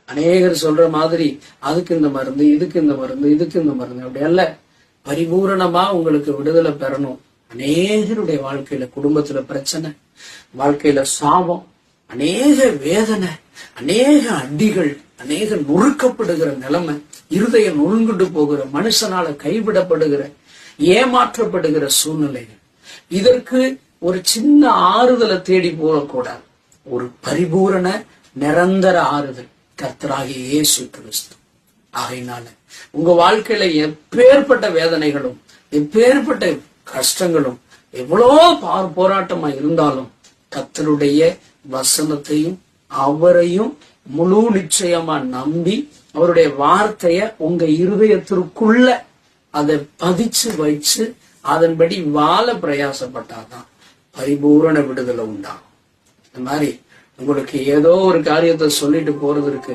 அநேகர் சொல்ற மாதிரி அதுக்கு இந்த மருந்து, இதுக்கு இந்த மருந்து, இதுக்கு இந்த மருந்து, அப்படி அல்ல. பரிபூரணமா உங்களுக்கு விடுதலை பெறணும். அநேகருடைய வாழ்க்கையில குடும்பத்துல பிரச்சனை, வாழ்க்கையில சாபம், அநேக வேதனை, அநேக அடிகள், அநேக நொறுக்கப்படுகிற நிலைமை, இருதயம் நொறுங்கிட்டு போகிற, மனுஷனால கைவிடப்படுகிற, ஏமாற்றப்படுகிற சூழ்நிலைகள். இதற்கு ஒரு சின்ன ஆறுதலை தேடி போகக்கூடாது. ஒரு பரிபூரண நிரந்தர ஆறுதல் கர்த்தராகிய இயேசு கிறிஸ்து. ஆகையினால உங்க வாழ்க்கையில எப்பேற்பட்ட வேதனைகளும், எப்பேற்பட்ட கஷ்டங்களும், எவ்வளோ போராட்டமா இருந்தாலும் கர்த்தருடைய வசனத்தையும் அவரையும் முழு நிச்சயமா நம்பி அவருடைய வார்த்தைய உங்க இருதயத்திற்குள்ள அதை பதிச்சு வச்சு அதன்படி வாழ பிரயாசப்பட்டாதான் பரிபூரண விடுதலை உண்டாகும். இந்த மாதிரி உங்களுக்கு ஏதோ ஒரு காரியத்தை சொல்லிட்டு போறதற்கு